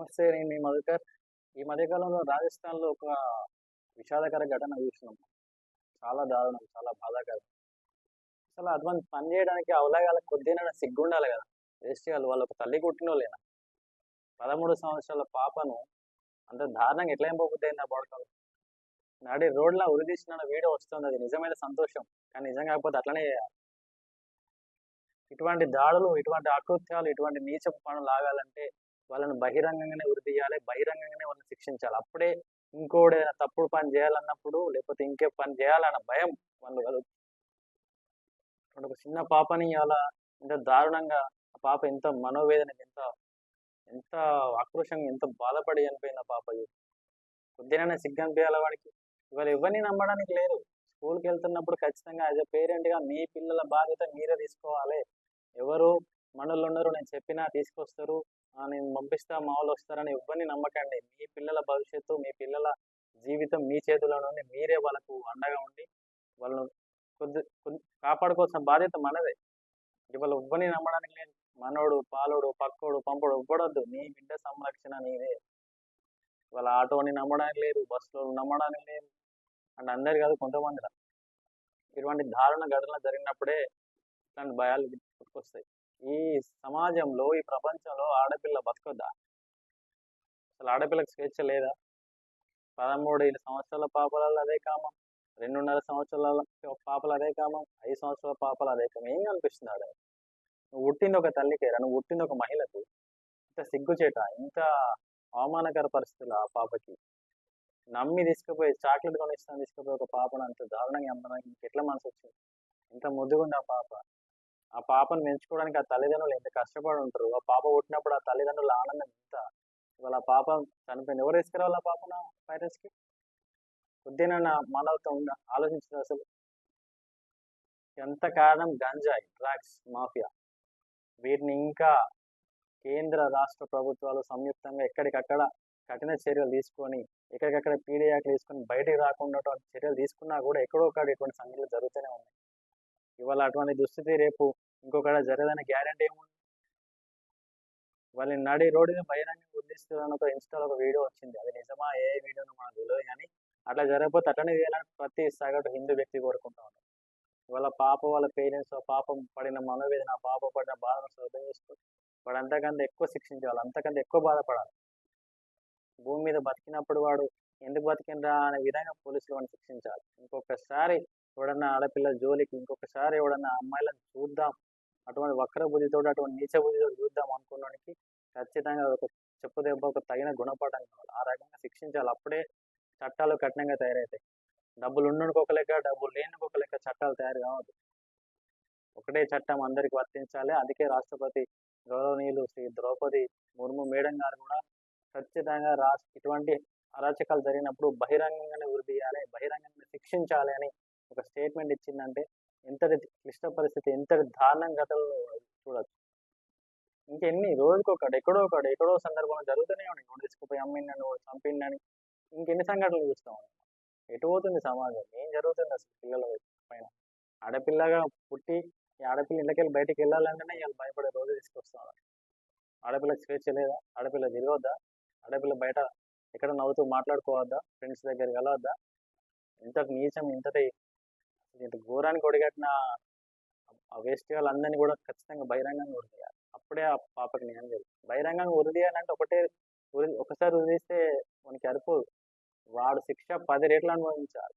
నమస్తే. నేను మీ మధుకర్. ఈ మధ్య కాలంలో రాజస్థాన్‌లో ఒక విషాదకర ఘటన చూసినాం. చాలా దారుణం. చాలా బాధాకరం. అసలు అటువంటి పని చేయడానికి అవలగాళ్ళకి కొద్దిగైనా సిగ్గుండాలి గదా! వేస్ట్ గాళ్ళు వాళ్ళొక తల్లి పుట్టినోళ్ళేనా? 13 సంవత్సరాల పాపను అంత దారుణంగా ఎట్లా చంపబుద్దయింది ఆ బొడకలు? నడి రోడ్‌ల ఉరితీసిన వీడియో వస్తుంది. అది నిజమైన సంతోషం. కానీ నిజం కాకపోతే అట్లనే చేయాలి. ఇటువంటి దాడులు, ఇటువంటి అకృత్యాలు, ఇటువంటి నీచపు పనులు ఆగాలంటే వాళ్ళని బహిరంగంగానే ఉరితీయాలి. బహిరంగంగానే వాళ్ళని శిక్షించాలి. అప్పుడే ఇంకోడు ఏదైనా తప్పుడు పని చేయాలన్నప్పుడు, లేకపోతే ఇంకే పని చేయాలన్న భయం వాళ్ళు కలుగుతుంది. ఇప్పుడు ఒక చిన్న పాపని అలా ఇంత దారుణంగా ఆ పాప ఎంత మనోవేదనకి ఎంత ఎంత ఆక్రోషంగా ఎంత బాధపడి చనిపోయింది ఆ పాప చూడు. కొద్దిగైనా సిగ్గనిపియాల వాడికి. ఇవాళ ఎవరిని నమ్మడానికి లేదు. స్కూల్‌కి వెళ్తున్నప్పుడు ఖచ్చితంగా యాస్ ఎ పేరెంట్‌గా మీ పిల్లల బాధ్యత మీరే తీసుకోవాలి. ఎవరు మనోళ్ళున్నరు నేను చెప్పినా తీసుకొస్తారు. నేను పంపిస్తా మా వోళ్ళొస్తారని ఎవ్వరిని నమ్మకండి. మీ పిల్లల భవిష్యత్తు, మీ పిల్లల జీవితం మీ చేతుల్లోనే ఉంది. మీరే వాళ్ళకు అండగా ఉండి వాళ్ళను కాపాడుకోవాల్సిన బాధ్యత మనదే. ఇవాళ ఎవ్వరిని నమ్మడానికి లేదు. మనోడు, పాలోడు, పక్కోడు, పంపోడు ఎవ్వడొద్దు. నీ బిడ్డ సంరక్షణ నీదే. ఇవాళ ఆటోని నమ్మడానికి లేదు. బస్సులోళ్ళు నమ్మడానికి లేదు. అంటే అందరు కాదు కొంతమందిలా. ఇటువంటి దారుణ ఘటనలు జరిగినప్పుడే ఇట్లాంటి భయాలు పుట్టుకొస్తాయి. ఈ సమాజంలో, ఈ ప్రపంచంలో ఆడపిల్ల బతకొద్దా? అసలు ఆడపిల్లకి స్వేచ్ఛ లేదా? 13 సంవత్సరాల పాపలలో అదే కామం. 2.5 సంవత్సరాల పాపలు అదే కామం. 5 సంవత్సరాల పాపలు అదే కామం. ఏం కనిపిస్తుంది ఆడ? నువ్వు పుట్టింది ఒక తల్లికేరా, నువ్వు పుట్టింది ఒక మహిళకు. ఇంత సిగ్గుచేట, ఇంత అవమానకర పరిస్థితులు ఆ పాపకి. నమ్మి తీసుకుపోయి చాక్లెట్ కొనిస్తాను తీసుకుపోయి ఒక పాపను అంత దారుణంగా చంపడానికి నీకు ఎట్లా మనసు వచ్చింది? ఎంత ముద్దుగుంది ఆ పాప. ఆ పాపను పెంచుకోవడానికి ఆ తల్లిదండ్రులు ఎంత కష్టపడి ఉంటారు. ఆ పాప పుట్టినప్పుడు ఆ తల్లిదండ్రుల ఆనందం ఎంత. ఇవాళ ఆ పాప చనిపోయింది. ఎవరు తీసుకురావాలి ఆ పాపను పేరెంట్స్‌కి? కొద్దిగైనా మానవత ఉందా? ఆలోచించరా అసలు? ఎంత కారణం గంజాయి, డ్రగ్స్ మాఫియా. వీటిని ఇంకా కేంద్ర, రాష్ట్ర ప్రభుత్వాలు సంయుక్తంగా ఎక్కడికక్కడ కఠిన చర్యలు తీసుకొని, ఎక్కడికక్కడ పీడీ యాక్ట్‌లు తీసుకొని బయటికి రాకుండా చర్యలు తీసుకున్నా కూడా ఎక్కడో ఒకడ ఇటువంటి సంఘటనలు జరుగుతూనే ఉన్నాయి. ఇవాళ అటువంటి దుస్థితి రేపు ఇంకొకడ జరగదని గ్యారంటీ ఏముంది? వాళ్ళని నడి రోడ్డు మీద బహిరంగంగా వదిలిస్తున్నారని ఒక ఇన్‌స్టాలో ఒక వీడియో వచ్చింది. అది నిజమా? ఏ వీడియోనో మనకు తెలవదు గానీ, అట్లా జరగకపోతే అట్లనే చేయాలని ప్రతి సగటు హిందూ వ్యక్తి కోరుకుంటా ఉన్నాడు. వాళ్ళ పాప వాళ్ళ పేరెంట్స్ ఆ పాపం పడిన మనోవేదన, ఆ పాప పడిన బాధను అర్థం చేసుకొని వాడు అంతకంటే ఎక్కువ శిక్షించాలి. అంతకంటే ఎక్కువ బాధపడాలి. భూమి మీద బతికినప్పుడు వాడు ఎందుకు బతికిండ్రా అనే విధంగా పోలీసులు వాడిని శిక్షించాలి. ఇంకొకసారి ఎవడన్నా ఆడపిల్ల జోలికి ఇంకొకసారి ఎవడన్నా అమ్మాయిలను చూద్దాం, అటువంటి వక్ర బుద్ధితోటి, అటువంటి నీచ బుద్ధితోటి చూద్దాం అనుకున్నోనికి ఖచ్చితంగా ఒక చెప్పు దెబ్బ, ఒక తగిన గుణపాఠం కావాలి. ఆ రకంగా శిక్షించాలి. అప్పుడే చట్టాలు కఠినంగా తయారవుతాయి. డబ్బులు ఉన్నోనికి ఒక లెక్క, డబ్బులు లేనోనికి ఒక లెక్క చట్టాలు తయారు కావద్దు. ఒకటే చట్టం అందరికి వర్తించాలి. అందుకే రాష్ట్రపతి గౌరవనీయులు శ్రీ ద్రౌపది ముర్ము మేడం గారు కూడా ఖచ్చితంగా ఇటువంటి అరాచకాలు జరిగినప్పుడు బహిరంగంగానే ఉరి తీయాలి, బహిరంగంగానే శిక్షించాలి అని ఒక స్టేట్మెంట్ ఇచ్చిందంటే ఎంతటి క్లిష్ట పరిస్థితి, ఎంతటి దారుణం ఘటనలు చూడొచ్చు. ఇంకెన్ని రోజుకొకటి, ఎక్కడో సందర్భంలో జరుగుతూనే ఉన్నాయి. ఎవడు తీసుకుపోయి అమ్మిండని, ఎవడు చంపిండని ఇంకెన్ని సంఘటనలు చూస్తాం. ఎటు పోతుంది సమాజం? ఏం జరుగుతుంది అసలు పిల్లల పైన? ఆడపిల్లగా పుట్టి ఈ ఆడపిల్ల ఇళ్ళకెళ్ళి బయటికి వెళ్ళాలంటేనే ఇవాళ భయపడే రోజు తీసుకొస్తున్నారు. ఆడపిల్లకి స్వేచ్ఛ లేదా? ఆడపిల్ల తిరగొద్దా? ఆడపిల్ల బయట ఎక్కడ నవ్వుతూ మాట్లాడుకోవద్దా? ఫ్రెండ్స్ దగ్గరికి వెళ్ళవద్దా? ఇంతటి నీచం, ఇంత ఘోరానికి ఒడిగట్టిన ఆ వేస్ట్ వాళ్ళందరినీ కూడా ఖచ్చితంగా బహిరంగంగా ఉరితీయాలి. అప్పుడే ఆ పాపకి న్యాయం జరుగుతుంది. బహిరంగంగా ఉరితీయాలంటే ఒకసారి ఉరిదీస్తే మనకి సరిపోదు. వాడు శిక్ష 10 రెట్లు అనుభవించాలి.